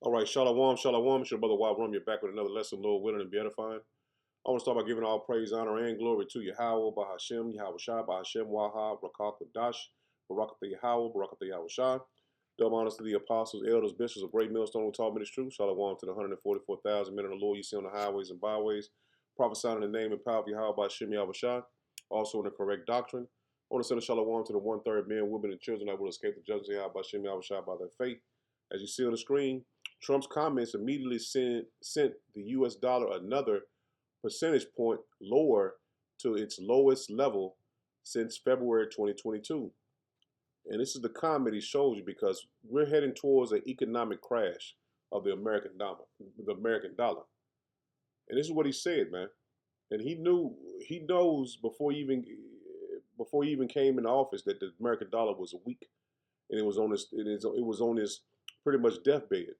All right, Shalom, Shalom. It's your brother Wild Rum. You're back with another lesson, Lord willing and be edifying. I want to start by giving all praise, honor, and glory to Yahweh, Bahashem, Yahweh Shai, Bahashem, Wahab, Rakak, Kadash, Barakatha Yahweh, Barakatha Yahweh Shai. Double honors to the apostles, elders, bishops of Great Millstone who taught me this truth. Shalom to the 144,000 men of the Lord you see on the highways and byways, prophesying in the name and power of Yahweh, Bahashem, Yahweh Shai, also in the correct doctrine. I want to send a shalom to the one-third men, women, and children that will escape the judgment of Yahweh, Bahashem, Yahweh Shai by their faith. As you see on the screen, Trump's comments immediately sent the U.S. dollar another percentage point lower to its lowest level since February 2022. And this is the comment he shows you because we're heading towards an economic crash of the American dollar. And this is what he said, man. And he knows before he even came into office that the American dollar was weak, and it was on his pretty much deathbed,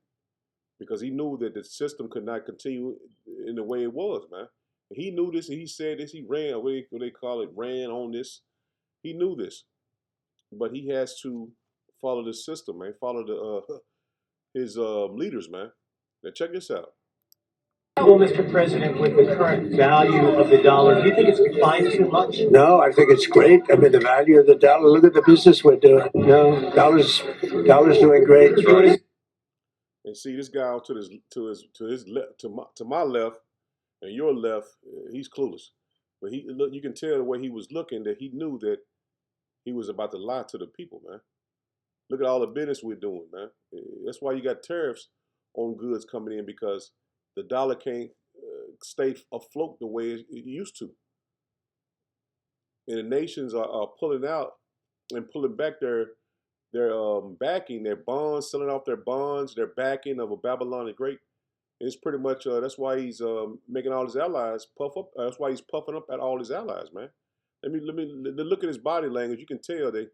because he knew that the system could not continue in the way it was, man. He knew this, and he said this. He ran, what they call it, ran on this. He knew this, but he has to follow the system, man. Follow his leaders, man. Now check this out. Well, Mr. President, with the current value of the dollar, do you think it's declined too much? No, I think it's great. I mean, the value of the dollar. Look at the business we're doing. No, dollars doing great. Right. And see this guy to my left and your left, he's clueless. But you can tell the way he was looking that he knew that he was about to lie to the people, man. Look at all the business we're doing, man. That's why you got tariffs on goods coming in, because the dollar can't stay afloat the way it used to. And the nations are pulling out and pulling back their backing, their bonds, selling off their bonds, their backing of a Babylon the Great. And it's pretty much that's why he's making all his allies puff up. That's why he's puffing up at all his allies, man. Let me look at his body language. You can tell that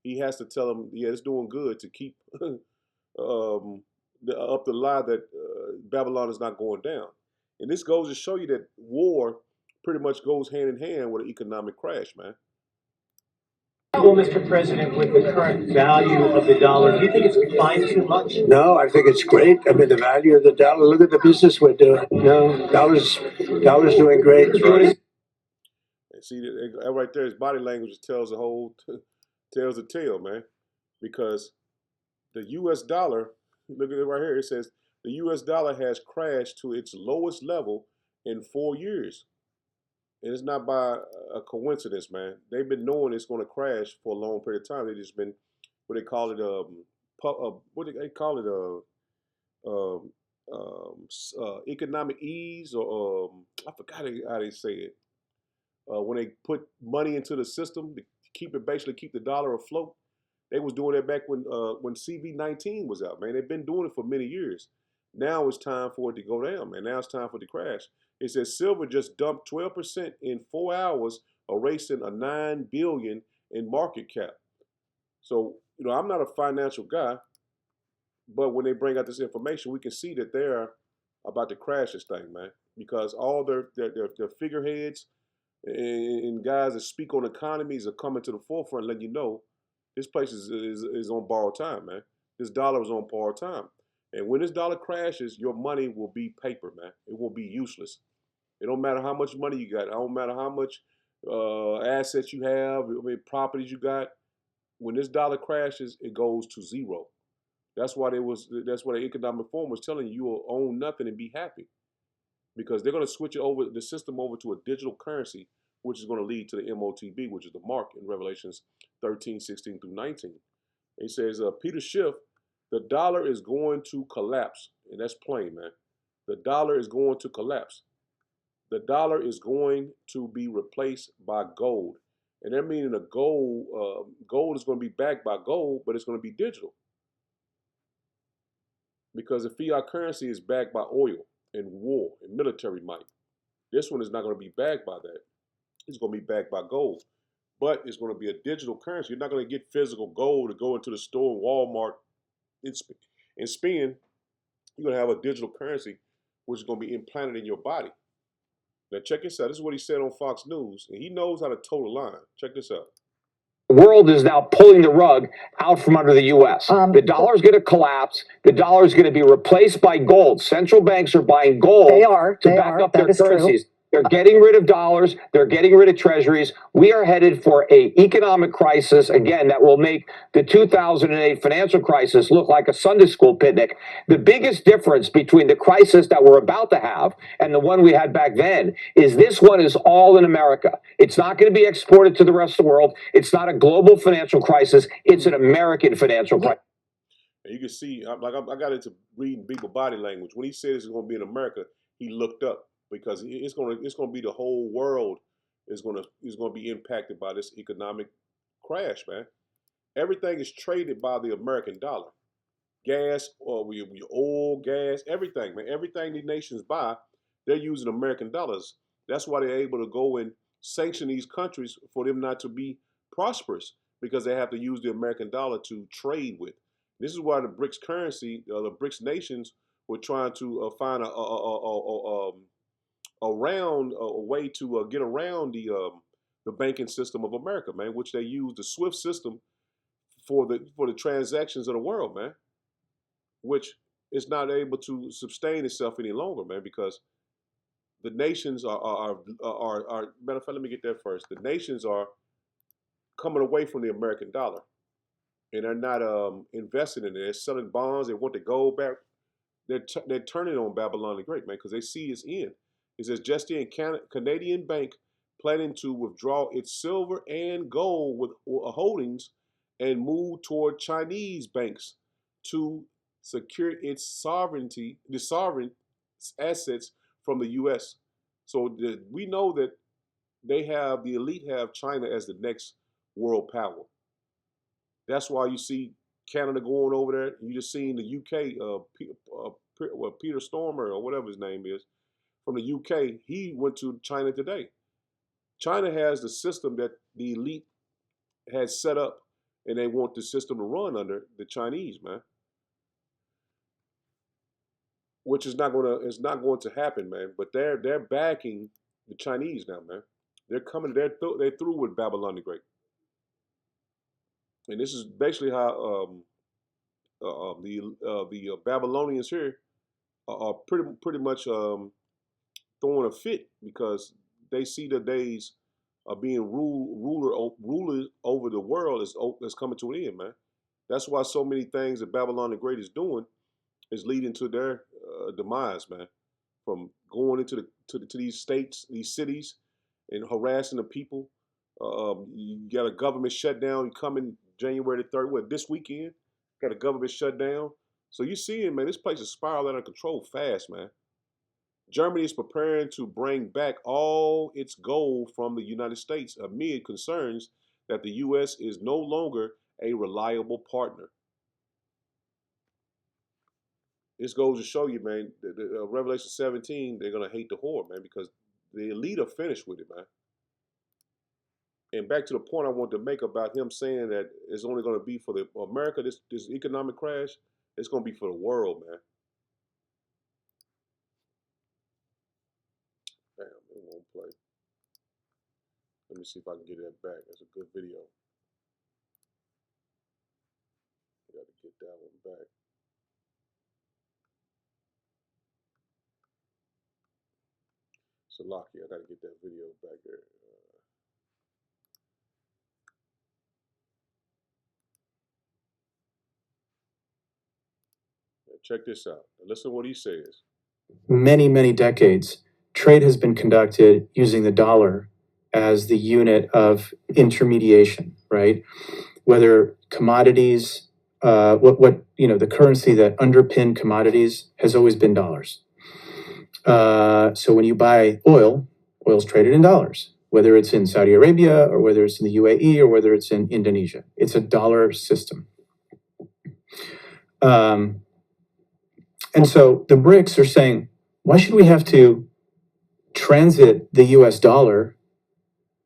he has to tell them, yeah, it's doing good to keep up the lie that Babylon is not going down. And this goes to show you that war pretty much goes hand in hand with an economic crash, man. Well, Mr. President, with the current value of the dollar, do you think it's declined too much? No, I think it's great. I mean, the value of the dollar. Look at the business we're doing. No, dollars doing great. Right. And see that right there, his body language tells tells the tale, man. Because the U.S. dollar, look at it right here. It says the U.S. dollar has crashed to its lowest level in 4 years. And it's not by a coincidence, man. They've been knowing it's going to crash for a long period of time. They just been, what they call it, economic ease, or I forgot how they say it. When they put money into the system to basically keep the dollar afloat. They was doing that back when CV-19 was out, man. They've been doing it for many years. Now it's time for it to go down, man. Now it's time for it to crash. It says silver just dumped 12% in 4 hours, erasing a $9 billion in market cap. So, I'm not a financial guy, but when they bring out this information, we can see that they're about to crash this thing, man. Because all their figureheads and guys that speak on economies are coming to the forefront, letting you know this place is on borrowed time, man. This dollar is on borrowed time. And when this dollar crashes, your money will be paper, man. It will be useless. It don't matter how much money you got. It don't matter how much assets you have, properties you got. When this dollar crashes, it goes to zero. That's why the economic forum was telling you you will own nothing and be happy. Because they're going to switch the system over to a digital currency, which is going to lead to the MOTB, which is the mark in Revelations 13, 16 through 19. He says, Peter Schiff, the dollar is going to collapse. And that's plain, man. The dollar is going to collapse. The dollar is going to be replaced by gold. And that meaning gold is going to be backed by gold, but it's going to be digital. Because the fiat currency is backed by oil and war and military might. This one is not going to be backed by that. It's going to be backed by gold. But it's going to be a digital currency. You're not going to get physical gold to go into the store in Walmart and spend. You're going to have a digital currency, which is going to be implanted in your body. Now check this out. This is what he said on Fox News. And he knows how to toe the line. Check this out. world is now pulling the rug out from under the U.S. The dollar is going to collapse. The dollar is going to be replaced by gold. Central banks are buying gold to back up their currencies. They're getting rid of dollars. They're getting rid of treasuries. We are headed for an economic crisis, again, that will make the 2008 financial crisis look like a Sunday school picnic. The biggest difference between the crisis that we're about to have and the one we had back then is this one is all in America. It's not going to be exported to the rest of the world. It's not a global financial crisis. It's an American financial crisis. And you can see, I got into reading people's body language. When he said it's going to be in America, he looked up because it's going to be the whole world is going to be impacted by this economic crash, man. Everything is traded by the American dollar. Gas, or oil, gas, everything, man. Everything these nations buy, they're using American dollars. That's why they're able to go and sanction these countries for them not to be prosperous, because they have to use the American dollar to trade with. This is why the BRICS currency, the BRICS nations, were trying to find a way to get around the banking system of America, man, which they use the SWIFT system for the transactions of the world, man, which is not able to sustain itself any longer, man, because the nations are matter of fact, let me get that first. The nations are coming away from the American dollar, and they're not investing in it. They're selling bonds. They want the gold back. They're turning on Babylon the Great, man, because they see its end. It says just in Canadian Bank planning to withdraw its silver and gold with holdings and move toward Chinese banks to secure its sovereignty, the sovereign assets from the U.S. So we know that the elite have China as the next world power. That's why you see Canada going over there. You just seen the UK, Peter Stormer or whatever his name is, from the UK. He went to China today. China has the system that the elite has set up, and they want the system to run under the Chinese, man. Which is not going to happen, man. But they're backing the Chinese now, man. They're coming. They're through with Babylon the Great. And this is basically how the Babylonians here are pretty much throwing a fit, because they see the days of being rulers over the world is coming to an end, man. That's why so many things that Babylon the Great is doing is leading to their demise, man. From going into these states, these cities, and harassing the people. You got a government shutdown coming January the 3rd. This weekend? Got a government shutdown. So you seeing, man, this place is spiraling out of control fast, man. Germany is preparing to bring back all its gold from the United States amid concerns that the U.S. is no longer a reliable partner. This goes to show you, man, Revelation 17, they're going to hate the whore, man, because the elite are finished with it, man. And back to the point I wanted to make about him saying that it's only going to be for America, this economic crash, it's going to be for the world, man. Damn, it won't play. Let me see if I can get that back. That's a good video. I got to get that one back. Salaki, I got to get that video back there. Check this out. Listen to what he says. Many, many decades, trade has been conducted using the dollar as the unit of intermediation, right? Whether commodities, the currency that underpinned commodities has always been dollars. So when you buy oil's traded in dollars, whether it's in Saudi Arabia or whether it's in the UAE or whether it's in Indonesia. It's a dollar system. And so the BRICS are saying, why should we have to transit the US dollar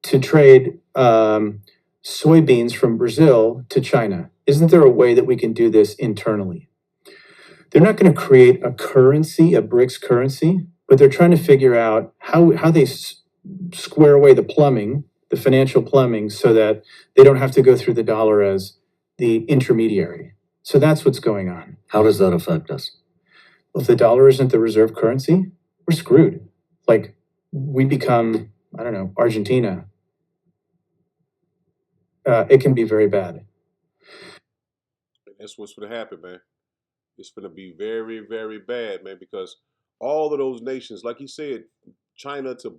to trade soybeans from Brazil to China? Isn't there a way that we can do this internally? They're not going to create a currency, a BRICS currency, but they're trying to figure out how they square away the plumbing the financial plumbing so that they don't have to go through the dollar as the intermediary. So that's what's going on. How does that affect us? If the dollar isn't the reserve currency, we're screwed. Like, we become, I don't know, Argentina. It can be very bad. That's what's going to happen, man. It's going to be very, very bad, man, because all of those nations, like you said, China to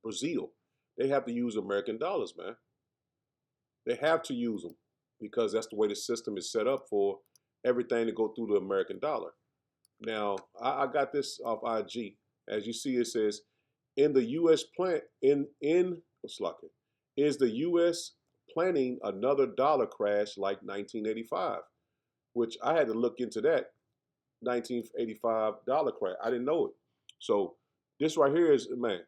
Brazil, they have to use American dollars, man. They have to use them because that's the way the system is set up for everything to go through the American dollar. Now, I got this off IG. As you see, it says, in the U.S. is the U.S. planning another dollar crash like 1985? Which I had to look into that 1985 dollar crash. I didn't know it. So this right here is, man,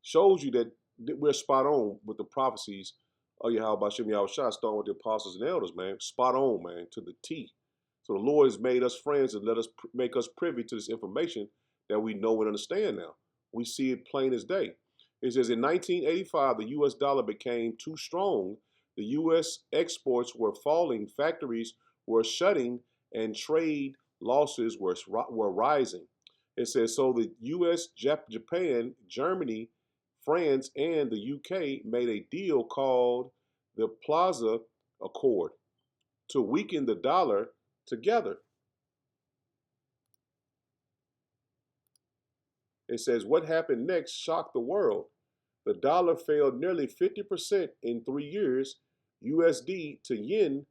shows you that we're spot on with the prophecies of Yahweh Shem Yahushua, starting with the apostles and elders, man. Spot on, man, to the T. So the Lord has made us friends and make us privy to this information that we know and understand now. We see it plain as day. It says in 1985, the U.S. dollar became too strong. The U.S. exports were falling, factories were shutting, and trade losses were rising. It says, so the U.S., Japan, Germany, France, and the U.K. made a deal called the Plaza Accord to weaken the dollar together. It says, what happened next shocked the world. The dollar fell nearly 50% in 3 years. USD to yen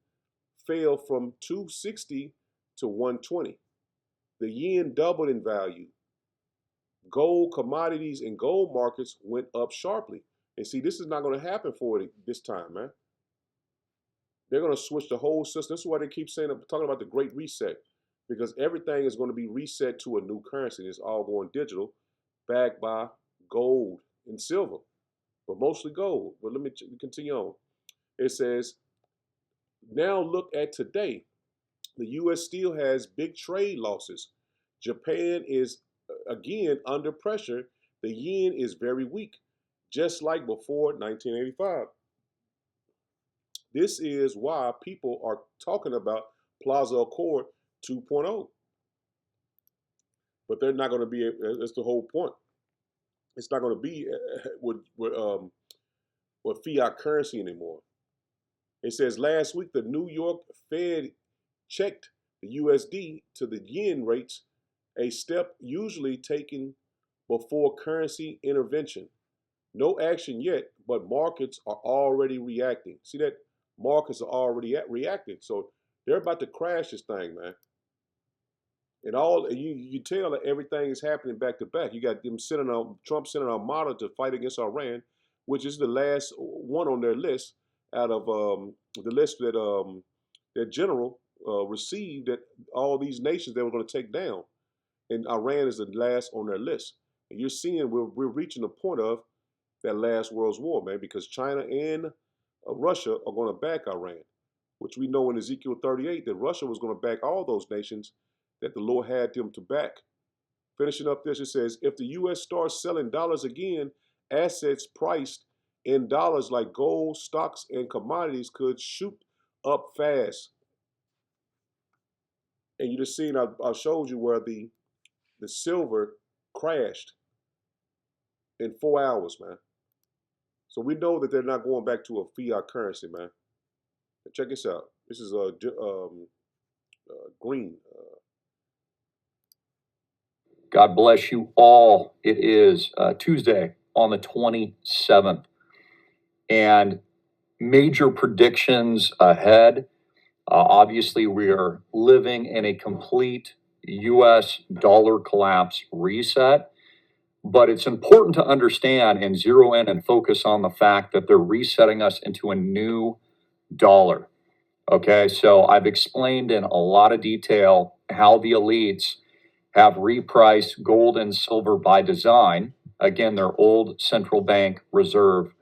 fell from 260 to 120. The yen doubled in value. Gold, commodities, and gold markets went up sharply. And see, this is not going to happen for it this time, man. They're going to switch the whole system. This is why they keep saying, talking about the Great Reset, because everything is going to be reset to a new currency. It's all going digital, backed by gold and silver, but mostly gold. But let me continue on. It says, now look at today. The U.S. still has big trade losses. Japan is, again, under pressure. The yen is very weak, just like before 1985. This is why people are talking about Plaza Accord 2.0. But they're not going to be, that's the whole point. It's not going to be with fiat currency anymore. It says last week the New York Fed checked the USD to the yen rates, a step usually taken before currency intervention. No action yet, but markets are already reacting. See that? Markets are already reacting. So they're about to crash this thing, man. And you tell that everything is happening back to back. You got them Trump sending Armada to fight against Iran, which is the last one on their list out of the list that that general received, that all these nations they were going to take down, and Iran is the last on their list. And you're seeing we're reaching the point of that last world's war, man, because China and Russia are going to back Iran, which we know in Ezekiel 38 that Russia was going to back all those nations that the Lord had them to back. Finishing up this, it says, if the U.S. starts selling dollars again, assets priced in dollars like gold, stocks, and commodities could shoot up fast. And you just seen, I showed you where the silver crashed in 4 hours, man. So we know that they're not going back to a fiat currency, man. And check this out. This is green. God bless you all. It is Tuesday on the 27th. And major predictions ahead. Obviously, we are living in a complete U.S. dollar collapse reset. But it's important to understand and zero in and focus on the fact that they're resetting us into a new dollar. Okay, so I've explained in a lot of detail how the elites have repriced gold and silver by design. Again, their old central bank reserve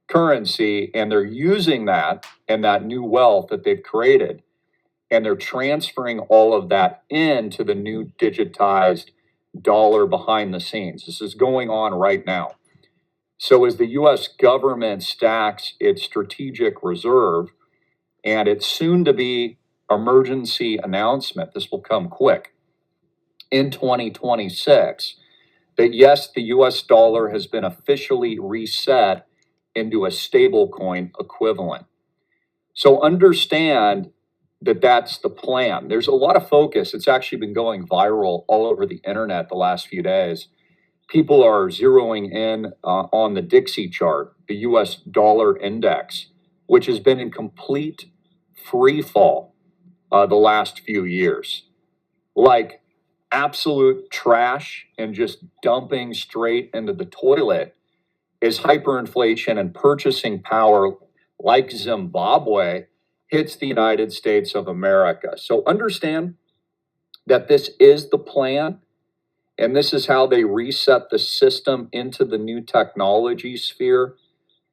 currency, and they're using that and that new wealth that they've created, and they're transferring all of that into the new digitized dollar behind the scenes. This is going on right now. So as the US government stacks its strategic reserve and its soon to be emergency announcement, this will come quick in 2026, that yes, the US dollar has been officially reset into a stablecoin equivalent. So understand that that's the plan. There's a lot of focus. It's actually been going viral all over the internet the last few days. People are zeroing in on the Dixie chart, the US dollar index, which has been in complete free fall the last few years. Like absolute trash and just dumping straight into the toilet as hyperinflation and purchasing power like Zimbabwe hits the United States of America. So understand that this is the plan, and this is how they reset the system into the new technology sphere,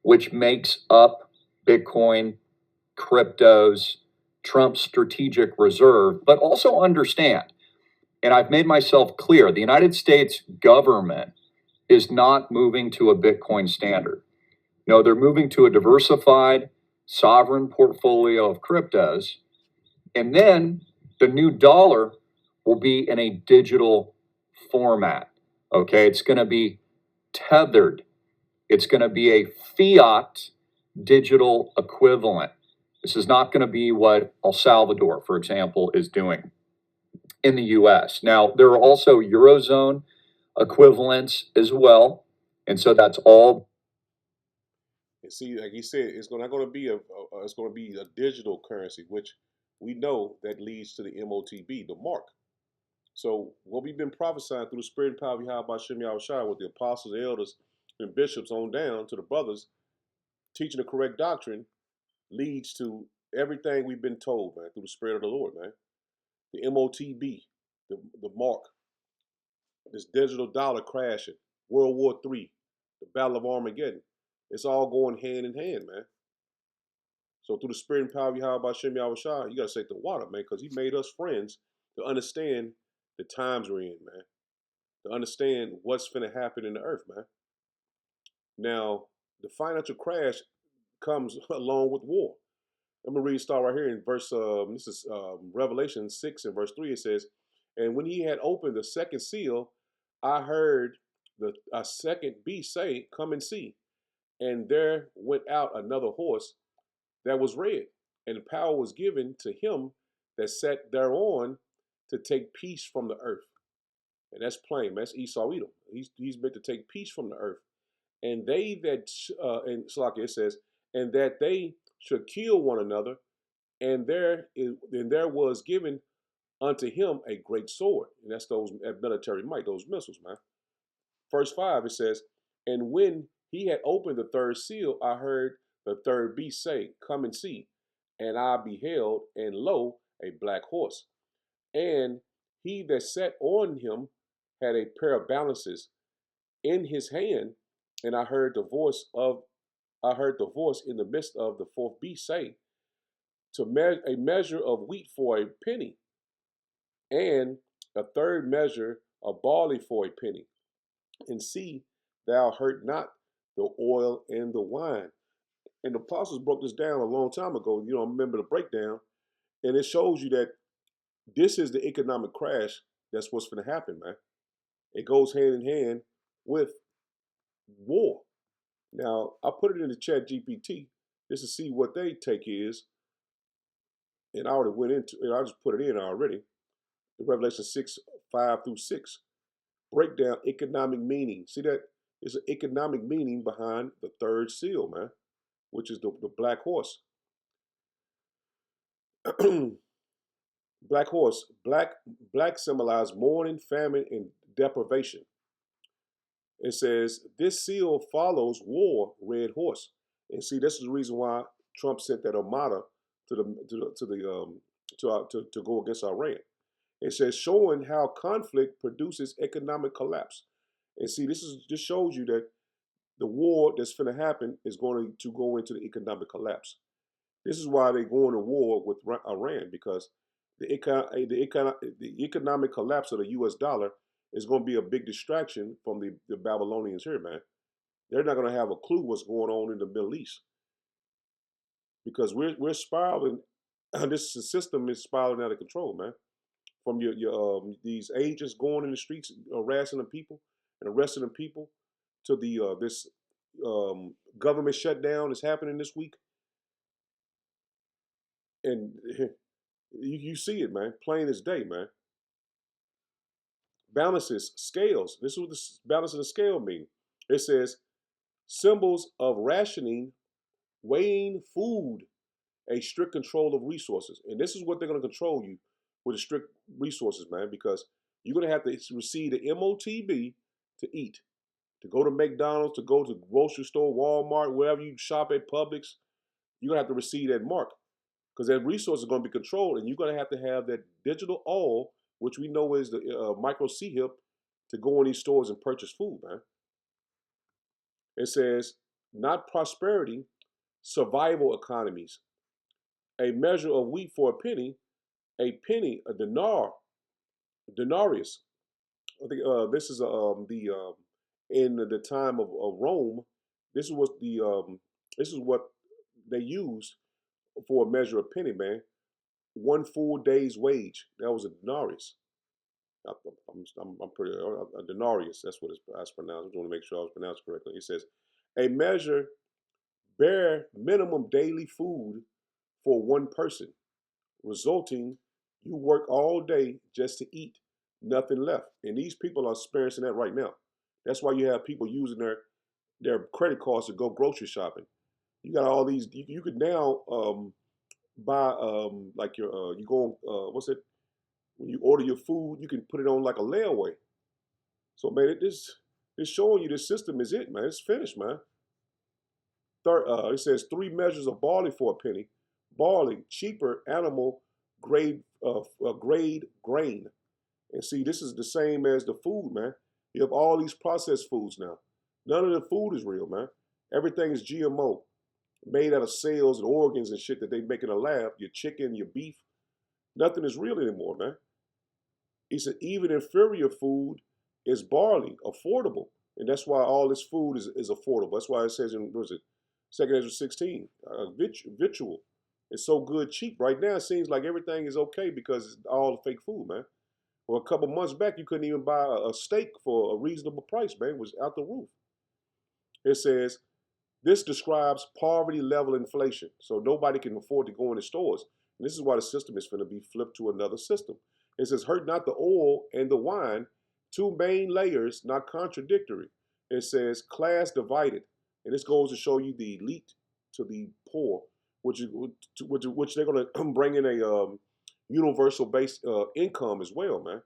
which makes up Bitcoin, cryptos, Trump's strategic reserve. But also understand, and I've made myself clear, the United States government is not moving to a Bitcoin standard. No, they're moving to a diversified, sovereign portfolio of cryptos. And then the new dollar will be in a digital format. Okay, it's going to be tethered. It's going to be a fiat digital equivalent. This is not going to be what El Salvador, for example, is doing in the US. Now, there are also Eurozone equivalents as well. And so that's all. And see, like he said, it's not going to be it's going to be a digital currency, which we know that leads to the MOTB, the mark. So what we've been prophesying through the spirit and power of Yahweh Shem Yahushua with the apostles, elders, and bishops on down to the brothers, teaching the correct doctrine leads to everything we've been told, man, through the spirit of the Lord, man. The MOTB, the mark, this digital dollar crashing, World War III, the Battle of Armageddon. It's all going hand in hand, man. So through the spirit and power of Yahweh Shem Yahushua, you got to take the water, man, because he made us friends to understand the times we're in, man. To understand what's finna happen in the earth, man. Now, the financial crash comes along with war. I'm gonna read start right here in verse. This is Revelation 6 and verse 3. It says, "And when he had opened the second seal, I heard a second beast say, 'Come and see.' And there went out another horse that was red, and power was given to him that sat thereon to take peace from the earth." And that's plain, man. That's Esau Edom. He's meant to take peace from the earth. And they that, and Salaki, it says, and that they should kill one another, and there was given unto him a great sword. And that's that military might, those missiles, man. Verse 5, it says, "And when he had opened the third seal, I heard the third beast say, 'Come and see.' And I beheld, and lo, a black horse. And he that sat on him had a pair of balances in his hand, and I heard the voice in the midst of the fourth beast say, a measure of wheat for a penny, and a third measure of barley for a penny. And see, thou hurt not the oil and the wine." And the apostles broke this down a long time ago. You don't remember the breakdown. And it shows you that this is the economic crash. That's what's going to happen, man. It goes hand in hand with war. Now, I put it in the chat GPT just to see what they take is. And I already went into it. I just put it in already. The Revelation 6, 5 through 6. Breakdown economic meaning. See that? There's an economic meaning behind the third seal, man, which is the black horse. Black horse. Black symbolizes mourning, famine, and deprivation. It says this seal follows war, red horse. And see, this is the reason why Trump sent that armada to go against Iran. It says showing how conflict produces economic collapse. And see, this shows you that the war that's going to happen is going to go into the economic collapse. This is why they're going to war with Iran, because the economic collapse of the U.S. dollar is going to be a big distraction from the Babylonians here, man. they're not going to have a clue what's going on in the Middle East because we're spiraling. This system is spiraling out of control, man. From your these agents going in the streets harassing the people and arresting the people to the this government shutdown is happening this week, and you see it, man, plain as day, man. Balances, scales. This is what the balance of the scale mean. It says symbols of rationing, weighing food, a strict control of resources. And this is what they're going to control you with the strict resources, man, because you're going to have to receive the MOTB to eat, to go to McDonald's, to go to the grocery store, Walmart, wherever you shop at Publix. You're going to have to receive that mark because that resource is going to be controlled, and you're going to have that digital oil, which we know is the micro C-HIP, to go in these stores and purchase food, man. It says, not prosperity, survival economies. A measure of wheat for a penny, a denarius. I think this is in the time of Rome. This is what they used for a measure of penny, man. 1 full day's wage. That was a denarius. I'm pretty a denarius. That's what it's pronounced. I just want to make sure I was pronounced correctly. It says a measure bare minimum daily food for one person, resulting you work all day just to eat, nothing left. And these people are experiencing that right now. That's why you have people using their credit cards to go grocery shopping. You got all these. You could now buy like your you go on what's it when you order your food, you can put it on like a layaway. So man, this showing you the system is it, man. It's finished, man. It says 3 measures of barley for a penny. Barley, cheaper animal grade grade grain. And see, this is the same as the food, man. You have all these processed foods now. None of the food is real, man. Everything is GMO, made out of cells and organs and shit that they make in a lab. Your chicken, your beef, nothing is real anymore, man. He said even inferior food is barley, affordable. And that's why all this food is affordable. That's why it says in, what is it, 2 Ezra 16, victual. It's so good cheap. Right now it seems like everything is okay because it's all fake food, man. Well, a couple months back, you couldn't even buy a steak for a reasonable price, man. It was out the roof. It says, this describes poverty level inflation. So nobody can afford to go in the stores. And this is why the system is going to be flipped to another system. It says, hurt not the oil and the wine, 2 main layers, not contradictory. It says, class divided. And this goes to show you the elite to the poor, which they're going to bring in a universal based income as well, man.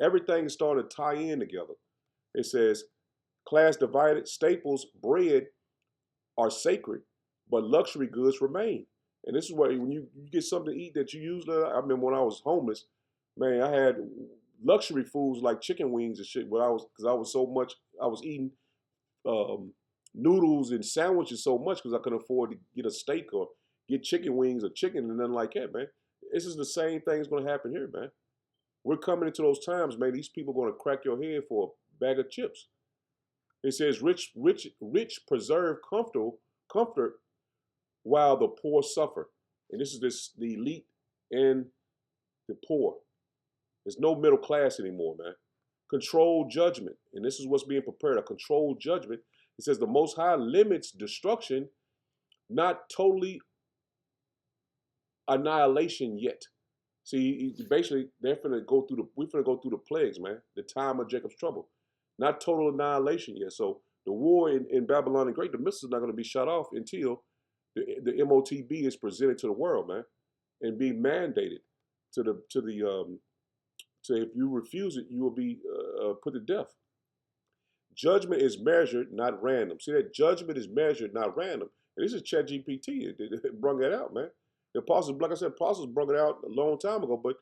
Everything is starting to tie in together. It says, class divided, staples, bread are sacred, but luxury goods remain. And this is where when you get something to eat that you usually, I remember when I was homeless, man, I had luxury foods like chicken wings and shit. Because I was eating noodles and sandwiches so much because I couldn't afford to get a steak or get chicken wings or chicken and nothing like that, man. This is the same thing that's going to happen here, man. We're coming into those times, man. These people are going to crack your head for a bag of chips. It says, rich preserve comfort while the poor suffer. And this is the elite and the poor. There's no middle class anymore, man. Controlled judgment. And this is what's being prepared, a controlled judgment. It says the Most High limits destruction, not totally annihilation yet. See, basically, we're finna go through the plagues, man. The time of Jacob's trouble. Not total annihilation yet. So the war in Babylon the Great, the missiles are not going to be shut off until the MOTB is presented to the world, man, and be mandated to if you refuse it, you will be put to death. Judgment is measured, not random. See that judgment is measured, not random. And this is ChatGPT. It brung that out, man. The apostles, like I said, apostles brought it out a long time ago, but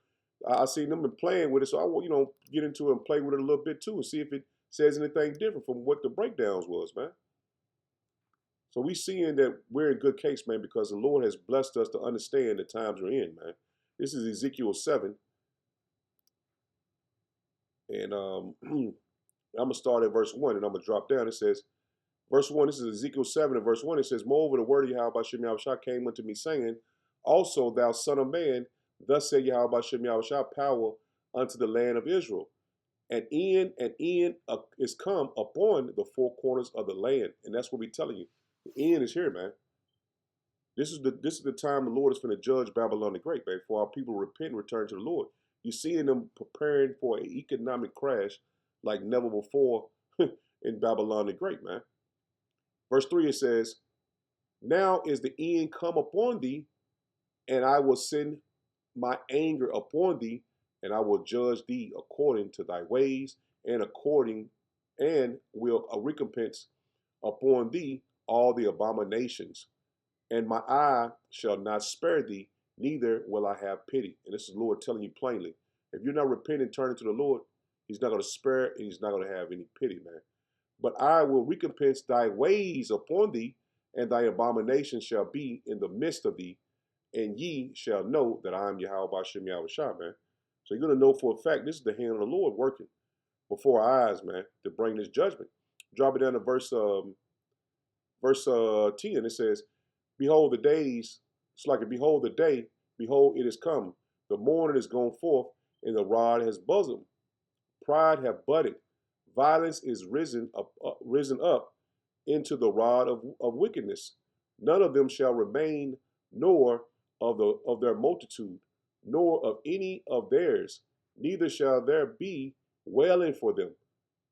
I seen them playing with it, so I will, get into it and play with it a little bit too, and see if it says anything different from what the breakdowns was, man. So we seeing that we're in good case, man, because the Lord has blessed us to understand the times we're in, man. This is Ezekiel 7, and I'm gonna start at verse 1, and I'm gonna drop down. It says, Verse 1, this is Ezekiel 7 and verse 1. It says, Moreover, the word of Yahweh Shem Yahushua came unto me, saying, Also, thou son of man, thus said Yahweh Shem Yahushua, power unto the land of Israel. And end is come upon the four corners of the land. And that's what we're telling you. The end is here, man. This is the time the Lord is going to judge Babylon the Great, man, for our people repent and return to the Lord. You're seeing them preparing for an economic crash like never before in Babylon the Great, man. Verse 3, it says, Now is the end come upon thee, and I will send my anger upon thee, and I will judge thee according to thy ways, and will recompense upon thee all the abominations. And my eye shall not spare thee, neither will I have pity. And this is the Lord telling you plainly. If you're not repenting, turning to the Lord, he's not going to spare, and he's not going to have any pity, man. But I will recompense thy ways upon thee, and thy abomination shall be in the midst of thee, and ye shall know that I am Yahweh Shem Yahushua, man. So you're going to know for a fact this is the hand of the Lord working before our eyes, man, to bring this judgment. Drop it down to verse 10. It says, Behold the days, it's like, behold the day, behold it is come. The morning is gone forth, and the rod has bosomed. Pride hath budded. Violence is risen up into the rod of wickedness. None of them shall remain, nor of their multitude, nor of any of theirs. Neither shall there be wailing for them.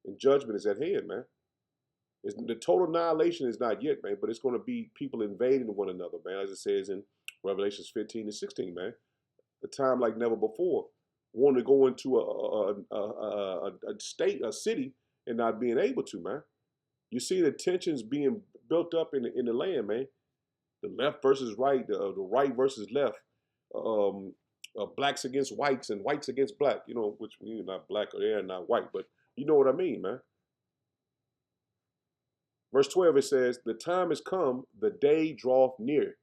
And judgment is at hand, man. The total annihilation is not yet, man, but it's going to be people invading one another, man, as it says in Revelations 15 and 16, man. A time like never before. Wanting to go into a city, and not being able to, man. You see the tensions being built up in the land, man. The left versus right, the right versus left, blacks against whites and whites against black. You know, which you're not black or they're not white, but you know what I mean, man. Verse 12, it says, The time is come, the day draweth near.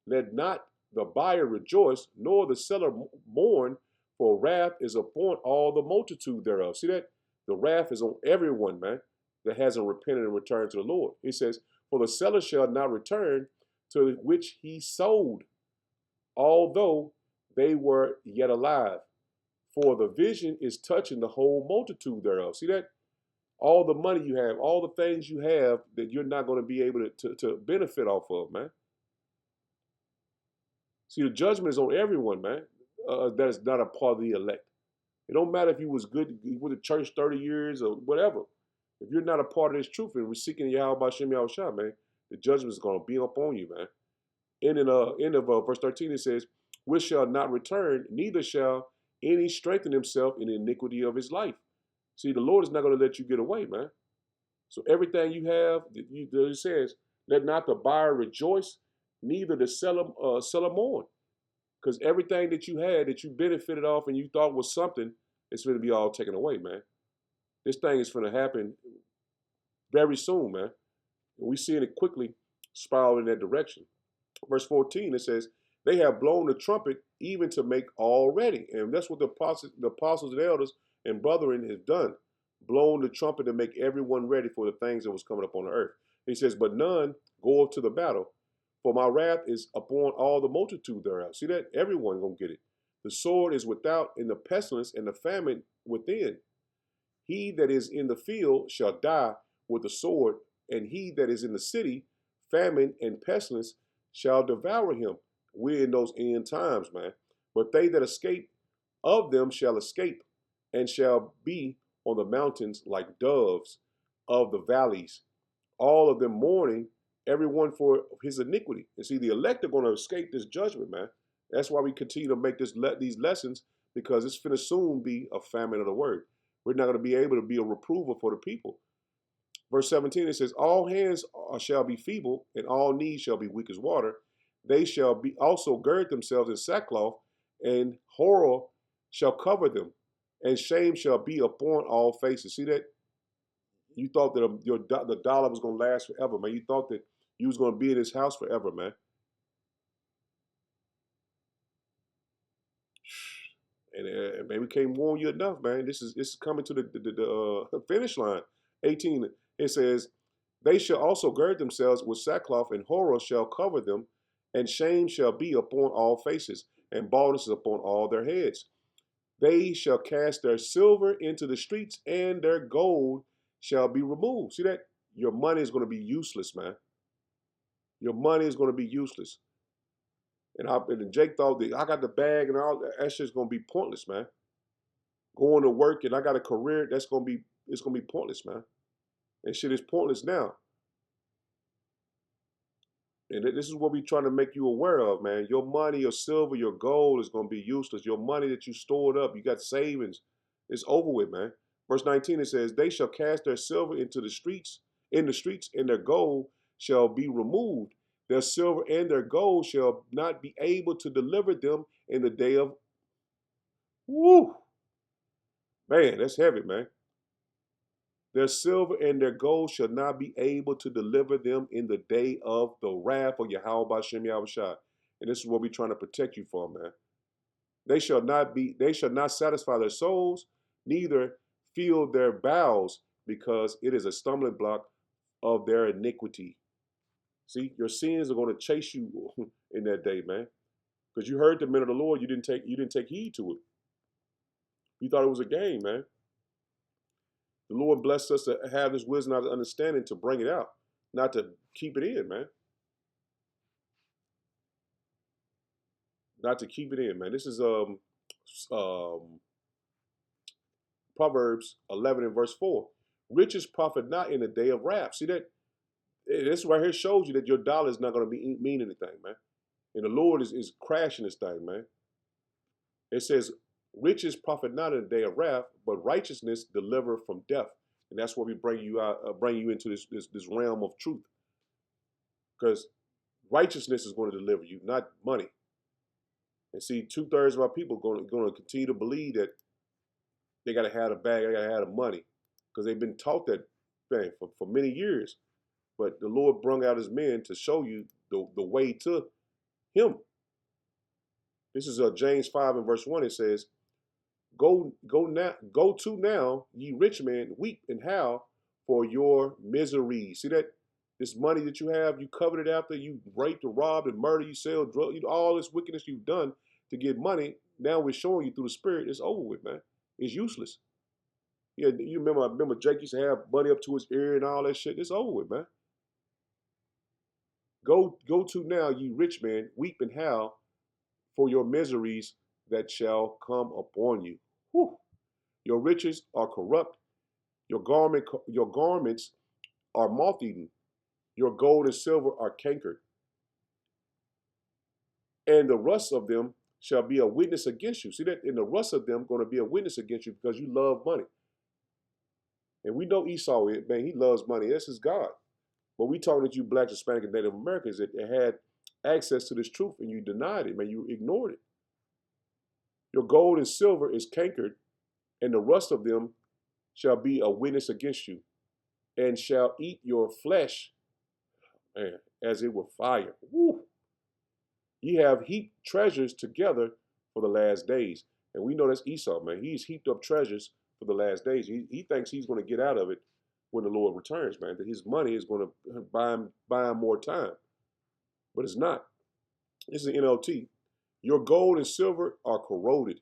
Let not the buyer rejoice, nor the seller mourn, for wrath is upon all the multitude thereof. See that? The wrath is on everyone, man, that hasn't repented and returned to the Lord. He says, For the seller shall not return to which he sold, although they were yet alive. For the vision is touching the whole multitude thereof. See that? All the money you have, all the things you have that you're not going to be able to benefit off of, man. See, the judgment is on everyone, man, that is not a part of the elect. It don't matter if you was good, you went to church 30 years or whatever. If you're not a part of this truth and we're seeking Yahweh Shem Yahushua, man, the judgment is going to be upon you, man. End of verse 13, it says, Which shall not return, neither shall any strengthen himself in the iniquity of his life. See, the Lord is not going to let you get away, man. So everything you have, it says, let not the buyer rejoice, neither the seller mourn. Because everything that you had, that you benefited off and you thought was something, it's going to be all taken away, man. This thing is going to happen very soon, man. And we seeing it quickly spiral in that direction. Verse 14, it says, They have blown the trumpet even to make all ready. And that's what the apostles and elders and brethren have done. Blown the trumpet to make everyone ready for the things that was coming up on the earth. He says, But none go up to the battle, for my wrath is upon all the multitude thereof. See that? Everyone gonna get it. The sword is without, and the pestilence and the famine within. He that is in the field shall die with the sword, and he that is in the city, famine and pestilence shall devour him. We're in those end times, man. But they that escape of them shall escape, and shall be on the mountains like doves of the valleys, all of them mourning, everyone for his iniquity. And see, the elect are going to escape this judgment, man. That's why we continue to make these lessons, because it's finna soon be a famine of the word. We're not going to be able to be a reprover for the people. Verse 17, it says, All hands shall be feeble, and all knees shall be weak as water. They shall be also gird themselves in sackcloth, and horror shall cover them, and shame shall be upon all faces. See that? You thought that the dollar was going to last forever, man. You thought that you was going to be in this house forever, man. And man, we can't warn you enough, man. This is coming to the finish line. 18, it says, They shall also gird themselves with sackcloth, and horror shall cover them, and shame shall be upon all faces, and baldness upon all their heads. They shall cast their silver into the streets, and their gold shall be removed. See that? Your money is going to be useless, man. Your money is going to be useless. And Jake thought that I got the bag and all that shit's going to be pointless, man. Going to work and I got a career, it's going to be pointless, man. And shit is pointless now. And this is what we're trying to make you aware of, man. Your money, your silver, your gold is going to be useless. Your money that you stored up, you got savings, it's over with, man. Verse 19, it says, they shall cast their silver into the streets, and their gold shall be removed. Their silver and their gold shall not be able to deliver them in the day of, woo, man, that's heavy, man. Their silver and their gold shall not be able to deliver them in the day of the wrath of Yahweh Bashem Yahushua. And this is what we're trying to protect you from, man. They shall not satisfy their souls, neither fill their bowels, because it is a stumbling block of their iniquity. See, your sins are going to chase you in that day, man. Because you heard the men of the Lord, you didn't take heed to it. You thought it was a game, man. The Lord blessed us to have this wisdom and understanding to bring it out, not to keep it in, man. Not to keep it in, man. This is Proverbs 11 and verse 4. Riches profit not in the day of wrath. See that? This right here shows you that your dollar is not going to mean anything, man. And the Lord is crashing this thing, man. It says, riches profit not in the day of wrath, but righteousness deliver from death. And that's what we bring you into this realm of truth. Because righteousness is going to deliver you, not money. And see, 2/3 of our people are going to continue to believe that they got to have the bag, they got to have the money. Because they've been taught that thing for many years. But the Lord brung out his men to show you the way to him. This is James 5 and verse 1. It says, Go to now, ye rich men, weep and howl for your misery. See that? This money that you have, you coveted after, you raped and robbed and murdered, you sell drugs, all this wickedness you've done to get money. Now we're showing you through the Spirit, it's over with, man. It's useless. Yeah, you remember Jake used to have money up to his ear and all that shit. It's over with, man. Go to now, ye rich men, weep and howl for your miseries that shall come upon you. Whew. Your riches are corrupt. Your garments are moth-eaten. Your gold and silver are cankered. And the rust of them shall be a witness against you. See that? And the rust of them going to be a witness against you because you love money. And we know Esau, man, he loves money. That's his God. But we talking to you blacks, Hispanic, and Native Americans that had access to this truth and you denied it, man. You ignored it. Your gold and silver is cankered, and the rust of them shall be a witness against you, and shall eat your flesh, man, as it were fire. Woo. Ye have heaped treasures together for the last days. And we know that's Esau, man. He's heaped up treasures for the last days. He thinks he's going to get out of it when the Lord returns, man. That his money is going to buy him more time. But it's not. This is the NLT. Your gold and silver are corroded.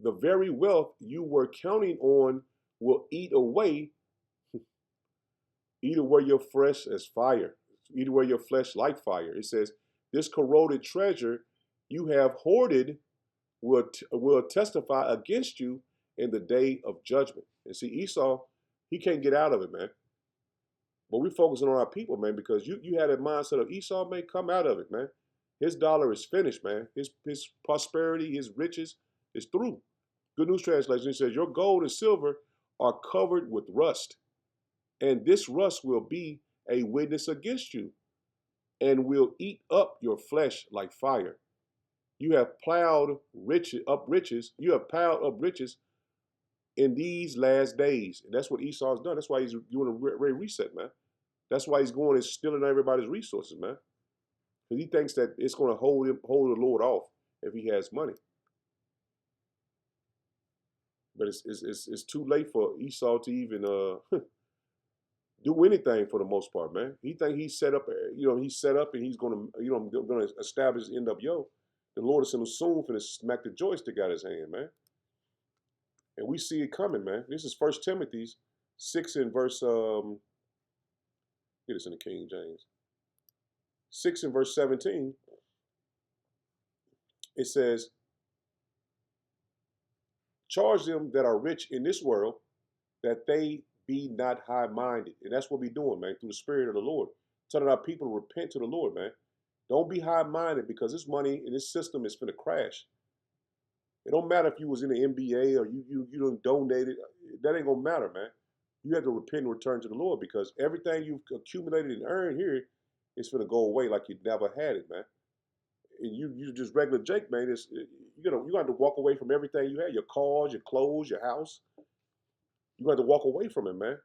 The very wealth you were counting on will eat away your flesh as fire. Eat away your flesh like fire. It says, this corroded treasure you have hoarded will testify against you in the day of judgment. And see, Esau, he can't get out of it, man. But we're focusing on our people, man, because you had that mindset of Esau, man, come out of it, man. His dollar is finished, man. His prosperity, his riches is through. Good News Translation says, your gold and silver are covered with rust, and this rust will be a witness against you, and will eat up your flesh like fire. You have piled up riches. You have piled up riches in these last days, and that's what Esau's done. That's why he's doing a reset, man. That's why he's going and stealing everybody's resources, man. Because he thinks that it's going to hold the Lord off if he has money. But it's too late for Esau to even do anything for the most part, man. He think he's set up, he's set up and he's gonna establish NWO. The Lord is soon finna smack the joystick out of his hand, man. And we see it coming, man. This is 1 Timothy 6 and verse get this in the King James. 6 and verse 17. It says, charge them that are rich in this world that they be not high-minded. And that's what we're doing, man, through the Spirit of the Lord. Telling our people to repent to the Lord, man. Don't be high-minded because this money in this system is finna crash. It don't matter if you was in the NBA or you done donated. That ain't gonna matter, man. You have to repent and return to the Lord because everything you've accumulated and earned here is finna go away like you never had it, man. And you just regular Jake, man. You got to walk away from everything you had, your cars, your clothes, your house. You got to walk away from it, man.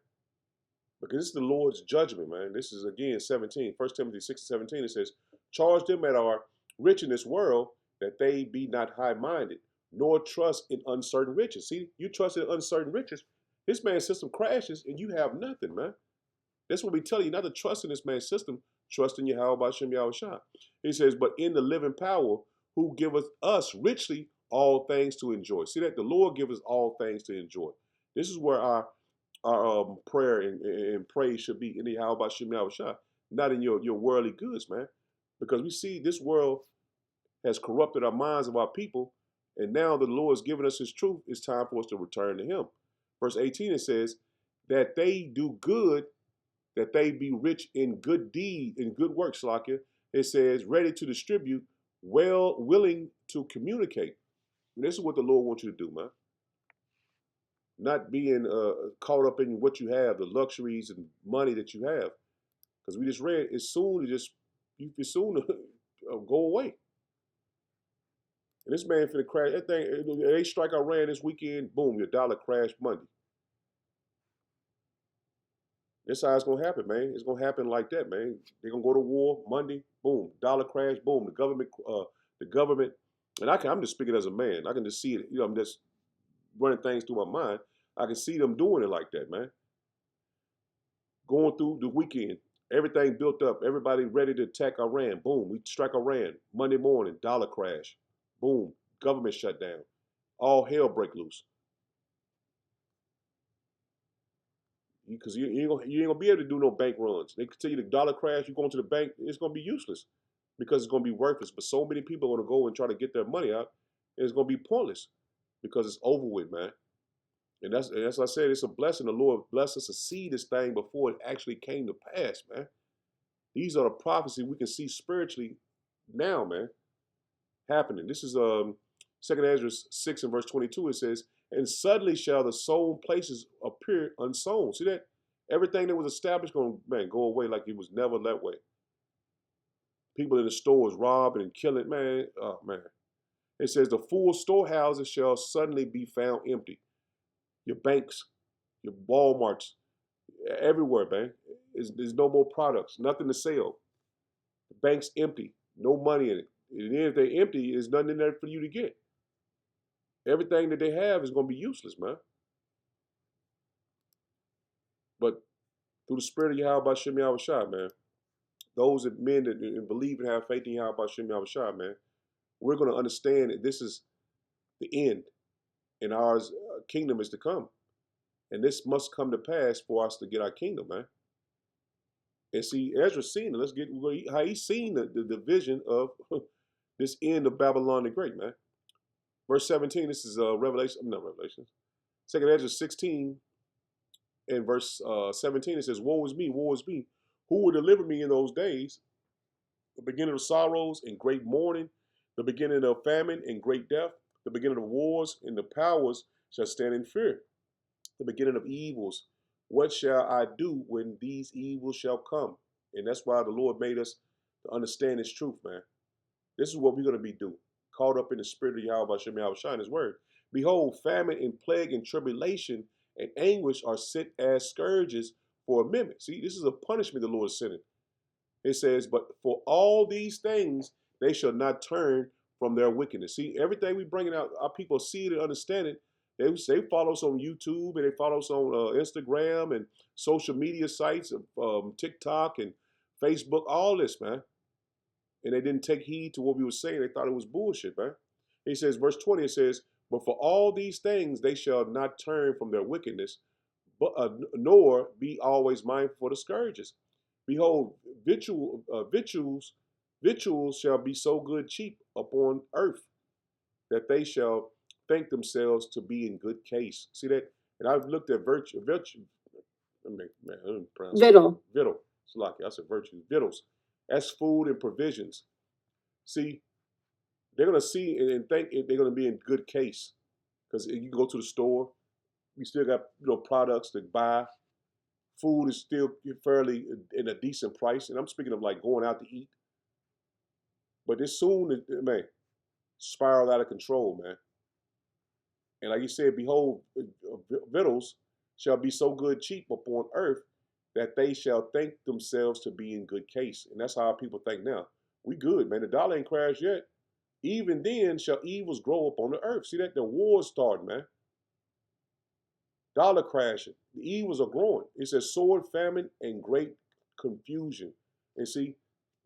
Because this is the Lord's judgment, man. This is, again, 17. 1 Timothy 6 and 17, it says, charge them that are rich in this world that they be not high-minded, nor trust in uncertain riches. See, you trust in uncertain riches. This man's system crashes and you have nothing, man. That's what we tell you, not to trust in this man's system. Trust in Yahweh B'Shem Yahushua. He says, but in the living power, who giveth us richly all things to enjoy. See that? The Lord giveth us all things to enjoy. This is where our prayer and praise should be in the Yahweh B'Shem Yahushua, not in your worldly goods, man. Because we see this world has corrupted our minds of our people, and now the Lord has given us his truth. It's time for us to return to him. Verse 18, it says, that they do good, that they be rich in good deed, in good works, Slakia. It says, ready to distribute, willing to communicate. And this is what the Lord wants you to do, man. Not being caught up in what you have, the luxuries and money that you have. Because we just read, it's soon to go away. And this man finna crash. That thing, they strike Iran this weekend, boom, your dollar crashed Monday. That's how it's gonna happen, man. It's gonna happen like that, man. They're gonna go to war Monday, boom, dollar crash, boom. The government, and I'm just speaking as a man. I can just see it. I'm just running things through my mind. I can see them doing it like that, man. Going through the weekend, everything built up, everybody ready to attack Iran. Boom, we strike Iran. Monday morning, dollar crash. Boom, government shut down. All hell break loose. Because you ain't gonna be able to do no bank runs. They can tell you the dollar crash, you go into the bank, it's gonna be useless because it's gonna be worthless. But so many people are gonna go and try to get their money out, and it's gonna be pointless because it's over with, man. And that's what I said, it's a blessing. The Lord blessed us to see this thing before it actually came to pass, man. These are the prophecies we can see spiritually now, man, happening. This is 2 Ezra 6 and verse 22. It says, and suddenly shall the sown places appear unsown. See that? Everything that was established going to go away like it was never that way. People in the stores robbing and killing, man. Oh, man. It says the full storehouses shall suddenly be found empty. Your banks, your Walmarts, everywhere, man. There's no more products, nothing to sell. The bank's empty, no money in it. And then if they're empty, there's nothing in there for you to get. Everything that they have is going to be useless, man. But through the Spirit of Yahweh B'Shem Yahushua, man, those that men that believe and have faith in Yahweh B'Shem Yahushua, man, we're going to understand that this is the end, and our kingdom is to come. And this must come to pass for us to get our kingdom, man. And see, Ezra's seen it. Let's get how he's seen the vision of this end of Babylon the Great, man. Verse 17, this is Revelation, not Revelation. 2 Ezra 16 and verse 17, it says, woe is me, who will deliver me in those days? The beginning of sorrows and great mourning, the beginning of famine and great death, the beginning of wars, and the powers shall stand in fear. The beginning of evils, what shall I do when these evils shall come? And that's why the Lord made us to understand this truth, man. This is what we're going to be doing. Caught up in the Spirit of Yahweh B'Shem Yahushua in his word. Behold, famine and plague and tribulation and anguish are sent as scourges for a minute. See, this is a punishment the Lord is sending. It says, but for all these things, they shall not turn from their wickedness. See, everything we bringing out, our people see it and understand it, They follow us on YouTube and they follow us on Instagram and social media sites, TikTok and Facebook, all this, man. And they didn't take heed to what we were saying. They thought it was bullshit, man. He says, verse 20, it says, but for all these things they shall not turn from their wickedness, but nor be always mindful for the scourges. Behold, victuals shall be so good cheap upon earth that they shall think themselves to be in good case. See that? And I've looked at virtue. Victual. Victual. It's like I said virtue. Victuals. That's food and provisions. See, they're gonna see and think they're gonna be in good case because you go to the store, you still got products to buy. Food is still fairly in a decent price, and I'm speaking of like going out to eat. But this soon, man, spiral out of control, man. And like you said, behold, victuals shall be so good cheap upon earth that they shall think themselves to be in good case. And that's how people think now. We good, man. The dollar ain't crashed yet. Even then shall evils grow up on the earth. See that? The war's starting, man. Dollar crashing. The evils are growing. It says sword, famine, and great confusion. And see,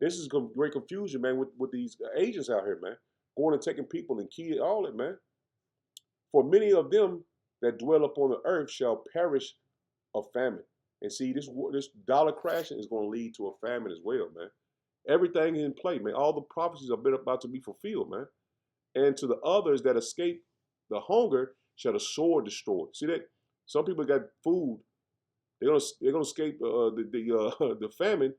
this is great confusion, man, with these agents out here, man. Going and taking people and killing all it, man. For many of them that dwell upon the earth shall perish of famine. And see, this dollar crashing is going to lead to a famine as well, man. Everything is in play, man. All the prophecies are about to be fulfilled, man. And to the others that escape the hunger shall the sword destroy. See that? Some people got food. They're gonna escape the famine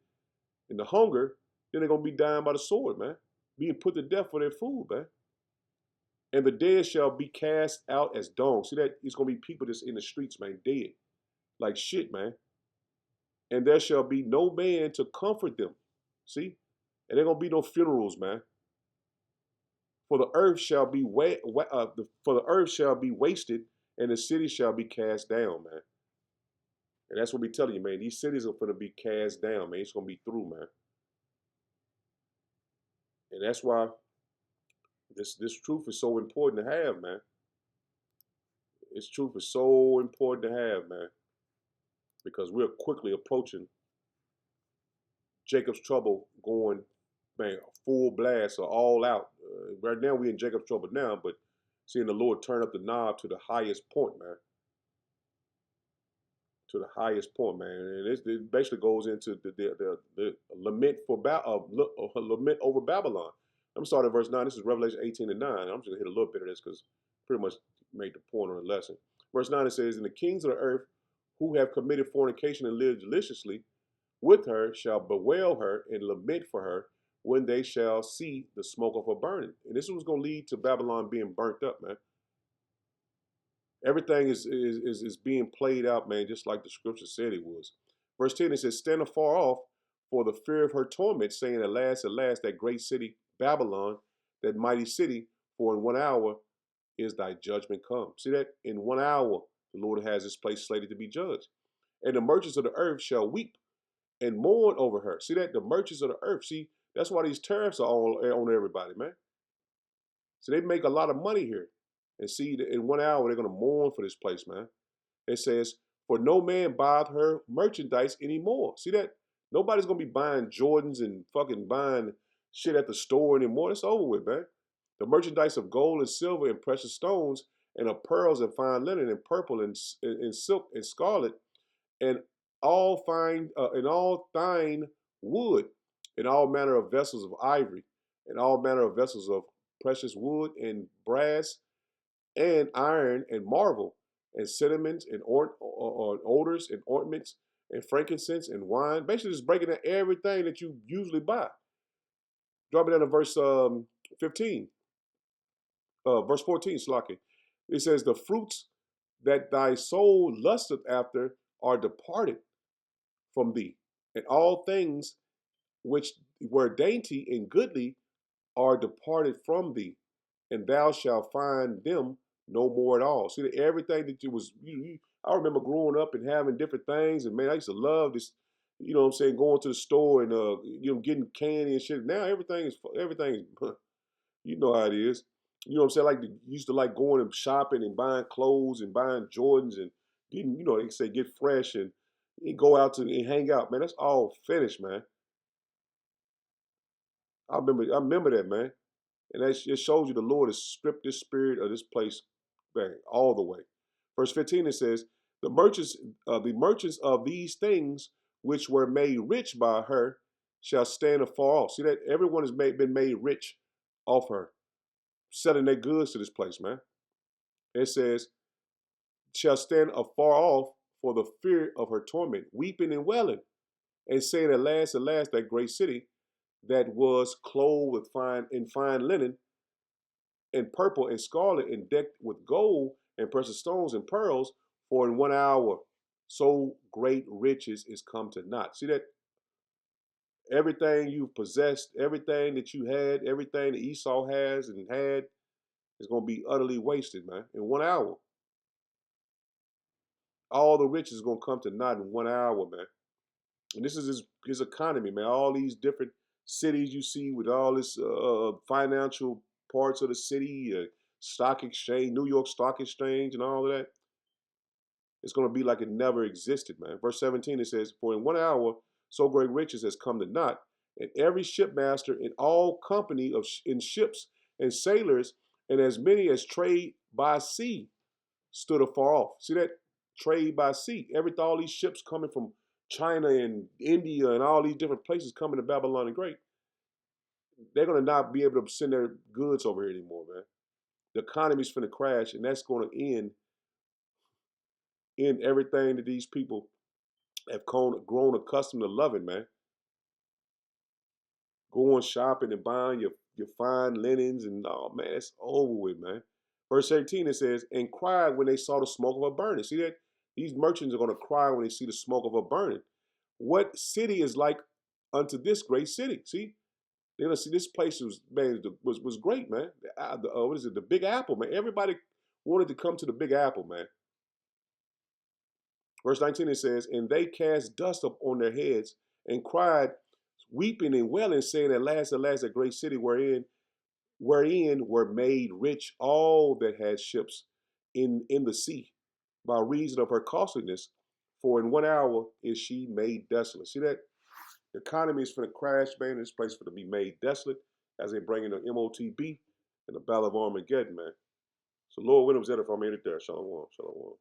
and the hunger. Then they're gonna be dying by the sword, man. Being put to death for their food, man. And the dead shall be cast out as dung. See that? It's gonna be people that's in the streets, man, dead. Like shit, man. And there shall be no man to comfort them. See? And there gonna be no funerals, man. For the earth shall be wasted, and the city shall be cast down, man. And that's what we telling you, man. These cities are gonna be cast down, man. It's gonna be through, man. And that's why this truth is so important to have, man. This truth is so important to have, man. Because we're quickly approaching Jacob's trouble going, man, full blast or all out. Right now we're in Jacob's trouble now, but seeing the Lord turn up the knob to the highest point, man. To the highest point, man. And it basically goes into the lament lament over Babylon. I'm starting at verse 9. This is Revelation 18 and 9. I'm just going to hit a little bit of this because pretty much made the point on the lesson. Verse 9, it says, and the kings of the earth who have committed fornication and lived deliciously with her shall bewail her and lament for her when they shall see the smoke of her burning. And this was going to lead to Babylon being burnt up, man. Everything is being played out, man, just like the scripture said it was. Verse 10, it says, stand afar off for the fear of her torment, saying, at last, that great city, Babylon, that mighty city, for in 1 hour is thy judgment come. See that? In 1 hour, the Lord has this place slated to be judged. And the merchants of the earth shall weep and mourn over her. See that? The merchants of the earth. See, that's why these tariffs are on everybody, man. So they make a lot of money here. And see, in 1 hour, they're going to mourn for this place, man. It says, for no man buyeth her merchandise anymore. See that? Nobody's going to be buying Jordans and fucking buying shit at the store anymore. It's over with, man. The merchandise of gold and silver and precious stones and of pearls and fine linen and purple and silk and scarlet and all fine wood and all manner of vessels of ivory and all manner of vessels of precious wood and brass and iron and marble and cinnamons and odors and ointments and frankincense and wine. Basically just breaking down everything that you usually buy. Drop it down to verse 15. Verse 14, Slaki. It says, the fruits that thy soul lusteth after are departed from thee, and all things which were dainty and goodly are departed from thee, and thou shalt find them no more at all. See, everything that you was, I remember growing up and having different things, and man, I used to love this, you know what I'm saying, going to the store and, getting candy and shit. Now everything is, you know how it is. You know what I'm saying? Like, used to like going and shopping and buying clothes and buying Jordans and getting, you know, they say get fresh and go out to and hang out, man. That's all finished, man. I remember that, man. And that it shows you the Lord has stripped this spirit of this place back all the way. Verse 15 it says, the merchants of these things which were made rich by her shall stand afar off. See that everyone has been made rich off her, selling their goods to this place, man. It says, shall stand afar off for the fear of her torment, weeping and wailing, and saying, alas, alas, that great city that was clothed with fine linen and purple and scarlet and decked with gold and precious stones and pearls, for in 1 hour so great riches is come to naught. See that? Everything you've possessed, everything that you had, everything that Esau has and had is going to be utterly wasted, man, in 1 hour. All the riches is going to come to naught in 1 hour, man. And this is his economy, man. All these different cities you see with all this financial parts of the city, stock exchange, New York Stock Exchange, and all of that. It's going to be like it never existed, man. Verse 17, it says, for in 1 hour, so great riches has come to naught, and every shipmaster in all company in ships and sailors, and as many as trade by sea, stood afar off. See that? Trade by sea. All these ships coming from China and India and all these different places coming to Babylon the Great, they're going to not be able to send their goods over here anymore, man. The economy's finna crash, and that's going to end everything that these people have grown accustomed to loving, man. Going shopping and buying your fine linens and oh man, it's over with, man. Verse 18 it says, and cried when they saw the smoke of a burning. See that? These merchants are going to cry when they see the smoke of a burning. What city is like unto this great city? See, they're gonna see this place was great, man. What is it? The Big Apple, man. Everybody wanted to come to the Big Apple, man. Verse 19 it says, and they cast dust up on their heads and cried, weeping and wailing, saying, alas, alas, that great city wherein were made rich all that had ships in the sea, by reason of her costliness. For in 1 hour is she made desolate. See that? The economy is for the crash, man. This place for to be made desolate as they bring in the MOTB and the Battle of Armageddon, man. So Lord Williams, that if I'm in it there. Shalom, shalom.